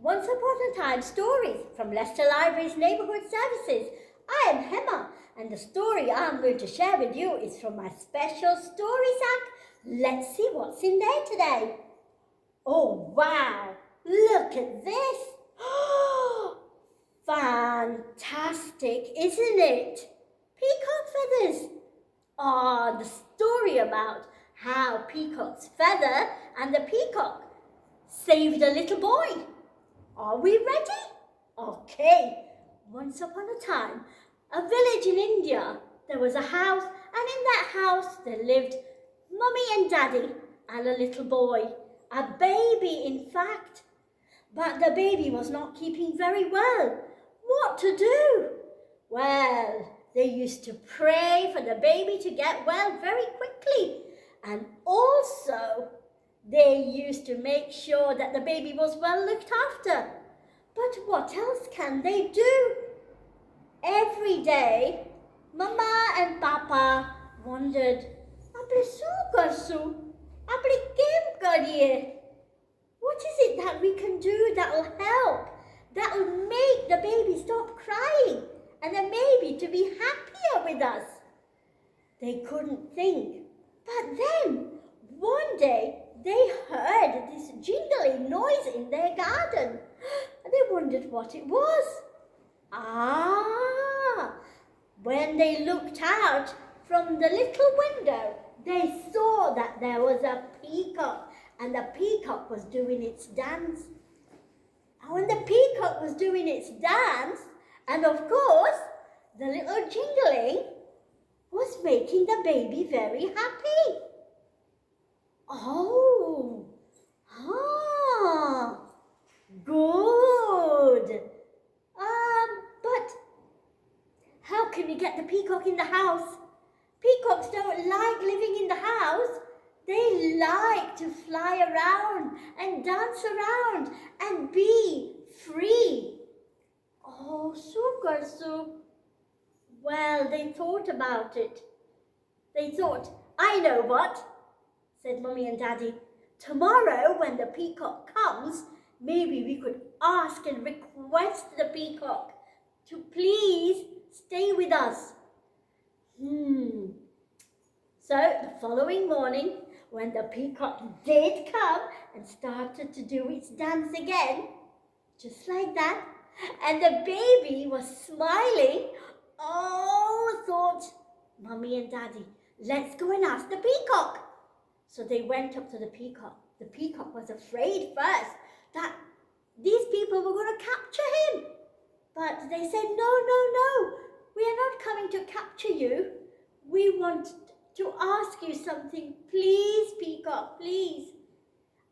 Once Upon a Time stories from Leicester Library's Neighbourhood Services. I am Hema, and the story I'm going to share with you is from my special story sack. Let's see what's in there today. Oh wow, look at this. Fantastic, isn't it? Peacock feathers. The story about how Peacock's feather and the peacock saved a little boy. Are we ready? Okay. Once upon a time, a village in India, there was a house, and in that house there lived Mummy and Daddy and a little boy, a baby in fact. But the baby was not keeping very well. What to do? Well, they used to pray for the baby to get well very quickly, and also they used to make sure that the baby was well looked after. But what else can they do? Every day, Mama and Papa wondered, "Apne શું કરશું? Apne કેમ કરીએ? What is it that we can do that will help, that will make the baby stop crying and the baby to be happier with us?" They couldn't think. But then, one day, they heard this jingling noise in their garden. They wondered what it was. When they looked out from the little window, they saw that there was a peacock, and the peacock was doing its dance. And when the peacock was doing its dance, and of course, the little jingling was making the baby very happy. Good. But how can we get the peacock in the house? Peacocks don't like living in the house. They like to fly around and dance around and be free. Sukarsu. Well, they thought about it. They thought, "I know what," said Mummy and Daddy. "Tomorrow when the peacock comes, maybe we could ask and request the peacock to please stay with us." So the following morning, when the peacock did come and started to do its dance again, just like that, and the baby was smiling, thought Mummy and Daddy, "Let's go and ask the peacock." So they went up to the peacock. The peacock was afraid first that these people were going to capture him. But they said, No, we are not coming to capture you. We want to ask you something. Please, peacock, please.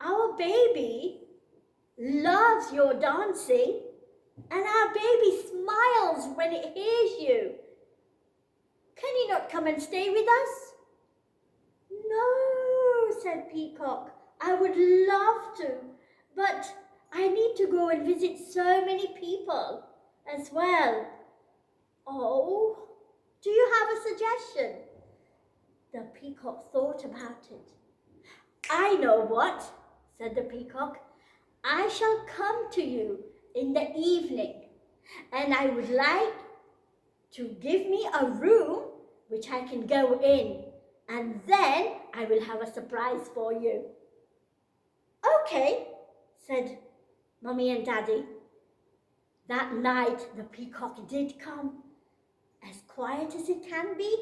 Our baby loves your dancing, and our baby smiles when it hears you. Can you not come and stay with us?" "No," said Peacock. "I would love to, but I need to go and visit so many people as well." Do you have a suggestion?" The peacock thought about it. "I know what," said the peacock. "I shall come to you in the evening, and I would like to give me a room which I can go in, and then I will have a surprise for you." "Okay," said Mummy and Daddy. That night the peacock did come, as quiet as it can be,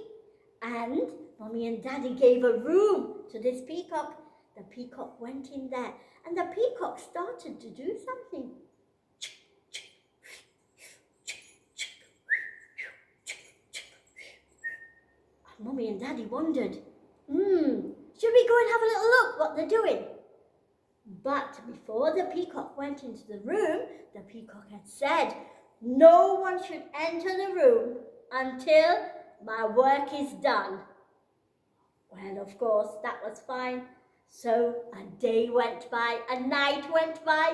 and Mummy and Daddy gave a room to this peacock. The peacock went in there, and the peacock started to do something. Mummy and Daddy wondered, should we go and have a little look what they're doing? But before the peacock went into the room, the peacock had said, "No one should enter the room until my work is done." Well, of course, that was fine. So a day went by, a night went by.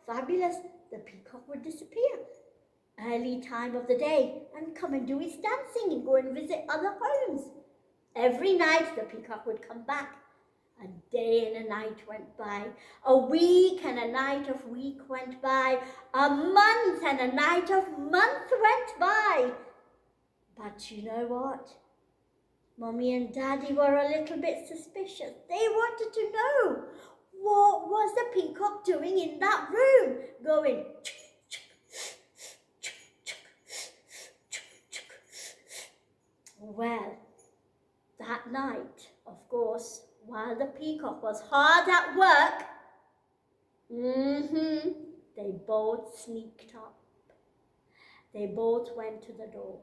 Fabulous. The peacock would disappear early time of the day and come and do its dancing and go and visit other homes. Every night the peacock would come back, A day and a night went by. A week and a night of week went by. A month and a night of month went by. But you know what? Mommy and Daddy were a little bit suspicious. They wanted to know, what was the peacock doing in that room? Going, well, that night, of course, while the peacock was hard at work, they both sneaked up. They both went to the door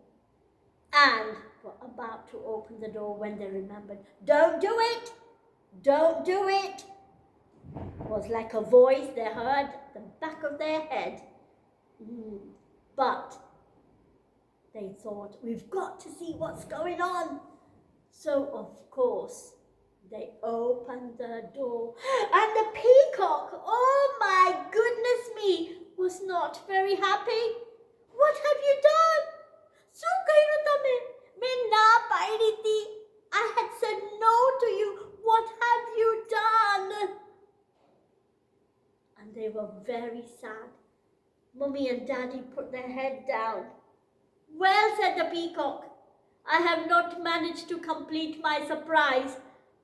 and were about to open the door when they remembered, don't do it, don't do it. It was like a voice they heard at the back of their head. But they thought, we've got to see what's going on. So, of course, they opened the door, and the peacock, oh my goodness me, was not very happy. What have you done? શું કર્યું તમે? મેં ના પાડી હતી. I had said no to you. What have you done? And they were very sad. Mummy and Daddy put their head down. Well, said the peacock, I have not managed to complete my surprise,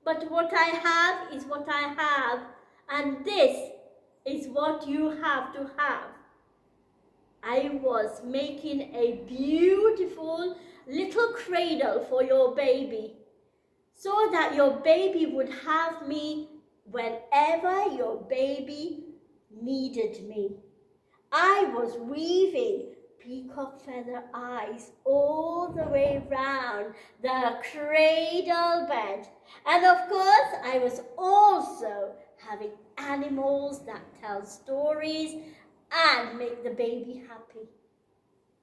but what I have is what I have, and this is what you have to have. I was making a beautiful little cradle for your baby, so that your baby would have me whenever your baby needed me. I was weaving peacock feather eyes all the way round the cradle bed. And of course, I was also having animals that tell stories and make the baby happy.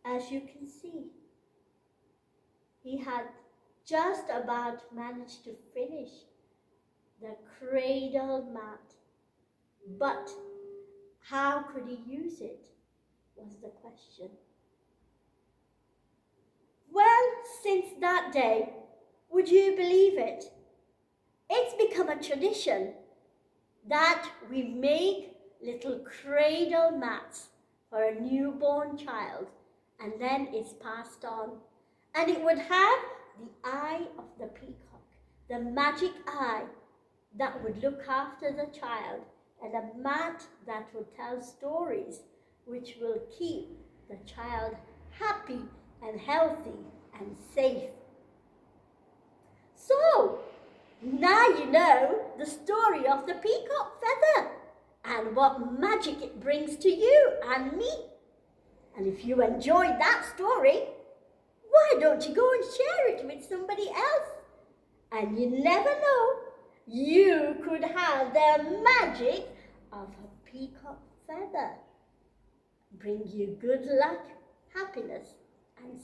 As you can see, he had just about managed to finish the cradle mat. But how could he use it was the question. Well, since that day, would you believe it? It's become a tradition that we make little cradle mats for a newborn child, and then it's passed on. And it would have the eye of the peacock, the magic eye that would look after the child, and a mat that would tell stories which will keep the child happy and healthy and safe. So, now you know the story of the peacock feather and what magic it brings to you and me. And if you enjoyed that story, why don't you go and share it with somebody else? And you never know, you could have the magic of a peacock feather bring you good luck, happiness, and